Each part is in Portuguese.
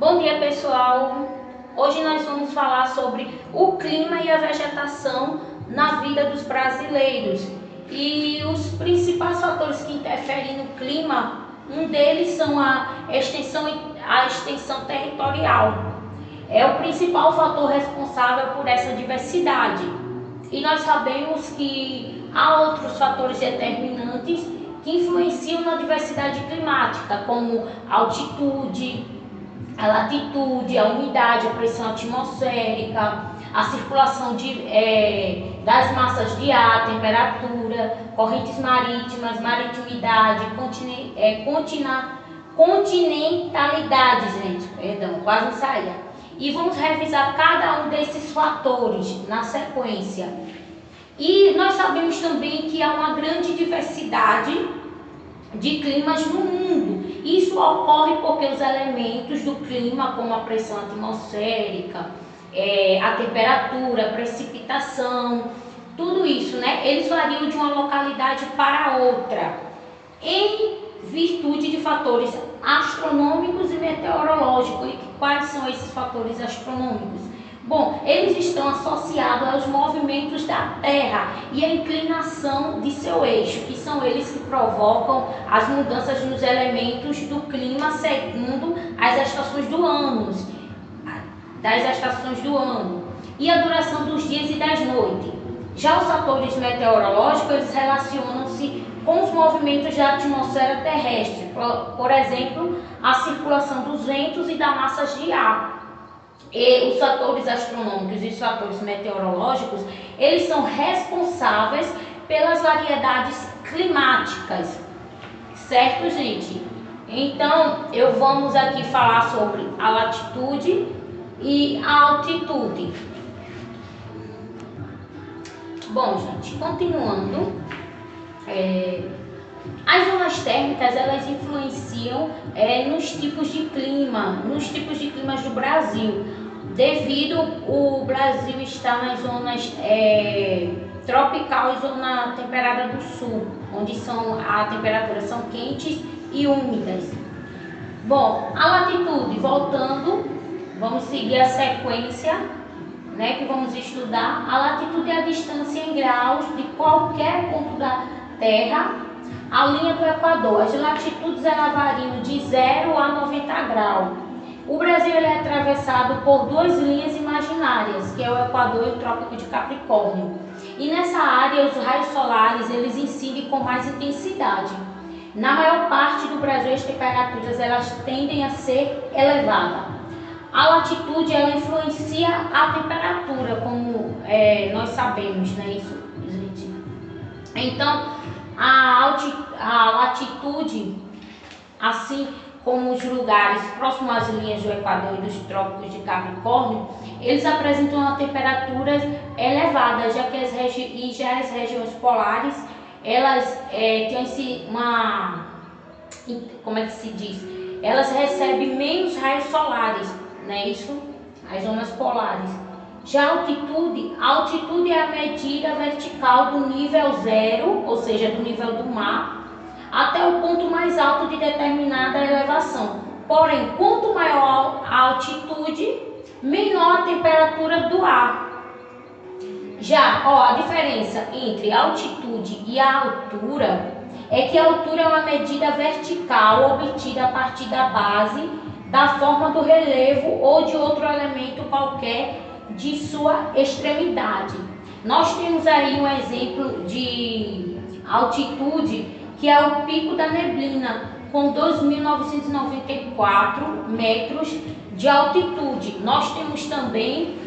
Bom dia, pessoal! Hoje nós vamos falar sobre o clima e a vegetação na vida dos brasileiros. E os principais fatores que interferem no clima, um deles são a extensão territorial. É o principal fator responsável por essa diversidade. E nós sabemos que há outros fatores determinantes que influenciam na diversidade climática, como a altitude, a latitude, a umidade, a pressão atmosférica, a circulação das massas de ar, temperatura, correntes marítimas, maritimidade, continentalidade, quase não saía. E vamos revisar cada um desses fatores na sequência. E nós sabemos também que há uma grande diversidade de climas no mundo. Isso ocorre porque os elementos do clima, como a pressão atmosférica, a temperatura, a precipitação, tudo isso, eles variam de uma localidade para outra, em virtude de fatores astronômicos e meteorológicos. E quais são esses fatores astronômicos? Bom, eles estão associados aos movimentos da Terra e à inclinação de seu eixo, que são eles que provocam as mudanças nos elementos do clima segundo as estações do ano, e a duração dos dias e das noites. Já os fatores meteorológicos, eles relacionam-se com os movimentos da atmosfera terrestre, por exemplo, a circulação dos ventos e das massas de ar. E os fatores astronômicos e os fatores meteorológicos, eles são responsáveis pelas variedades climáticas, certo, gente? Então, vamos aqui falar sobre a latitude e a altitude. Bom, gente, continuando, as zonas térmicas, elas influenciam nos tipos de climas do Brasil, devido o Brasil estar nas zonas tropical e zona temperada do sul, onde a temperatura são quentes e úmidas. Bom, a latitude, voltando, vamos seguir a sequência, que vamos estudar. A latitude é a distância em graus de qualquer ponto da Terra à linha do Equador. As latitudes elas variam de 0 a 90 graus. O Brasil é atravessado por duas linhas imaginárias, que é o Equador e o Trópico de Capricórnio. E nessa área os raios solares eles incidem com mais intensidade. Na maior parte do Brasil as temperaturas elas tendem a ser elevadas. A latitude ela influencia a temperatura, como nós sabemos, isso, gente. Então, a latitude, assim como os lugares próximos às linhas do Equador e dos Trópicos de Capricórnio, eles apresentam uma temperaturas elevadas, já que as regiões polares, elas têm elas recebem menos raios solares, isso, as zonas polares. Já a altitude é a medida vertical do nível zero, ou seja, do nível do mar, até o ponto mais alto de determinada elevação. Porém, quanto maior a altitude, menor a temperatura do ar. Já, a diferença entre a altitude e a altura é que a altura é uma medida vertical obtida a partir da base, da forma do relevo ou de outro elemento qualquer de sua extremidade. Nós temos aí um exemplo de altitude, que é o Pico da Neblina, com 2.994 metros de altitude. Nós temos também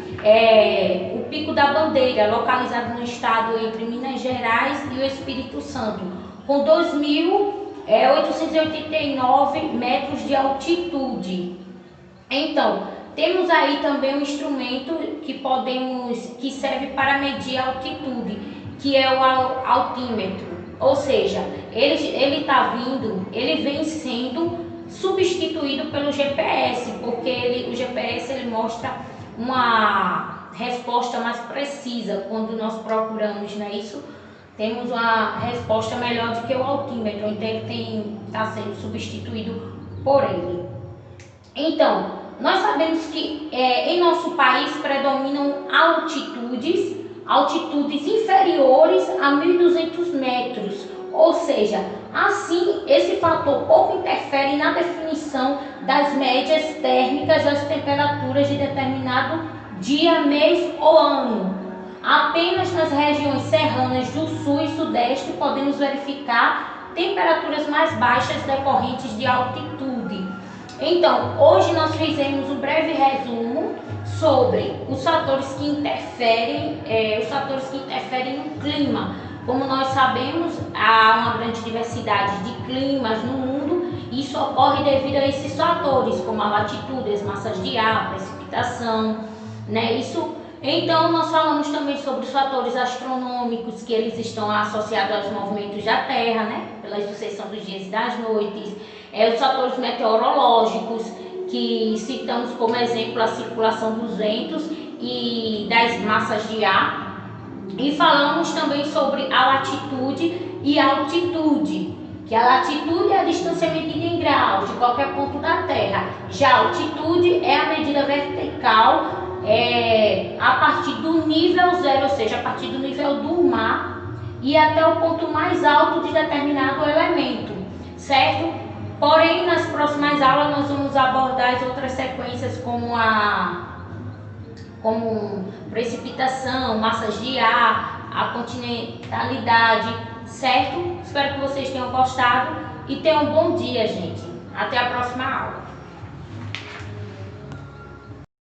o Pico da Bandeira, localizado no estado entre Minas Gerais e o Espírito Santo, com 2.889 metros de altitude. Então, temos aí também um instrumento que serve para medir a altitude, que é o altímetro. Ou seja, ele vem sendo substituído pelo GPS, porque o GPS ele mostra uma resposta mais precisa quando nós procuramos, isso. Temos uma resposta melhor do que o altímetro, então ele está sendo substituído por ele. Então, nós sabemos que em nosso país predominam altitudes inferiores a 1.200 metros, ou seja, assim esse fator pouco interfere na definição das médias térmicas das temperaturas de determinado dia, mês ou ano. Apenas nas regiões serranas do sul e sudeste podemos verificar temperaturas mais baixas decorrentes de altitude. Então, hoje nós fizemos um breve resumo sobre os fatores que interferem no clima. Como nós sabemos, há uma grande diversidade de climas no mundo e isso ocorre devido a esses fatores, como a latitude, as massas de ar, precipitação, né? Então, nós falamos também sobre os fatores astronômicos, que eles estão associados aos movimentos da Terra, né? Pela sucessão dos dias e das noites. Os fatores meteorológicos, que citamos como exemplo a circulação dos ventos e das massas de ar. E falamos também sobre a latitude e a altitude, que a latitude é a distância medida em graus de qualquer ponto da Terra. Já a altitude é a medida vertical a partir do nível zero, ou seja, a partir do nível do mar e até o ponto mais alto de determinado elemento, certo? Porém, nas próximas aulas nós vamos abordar as outras sequências como precipitação, massas de ar, a continentalidade, certo? Espero que vocês tenham gostado e tenham um bom dia, gente. Até a próxima aula.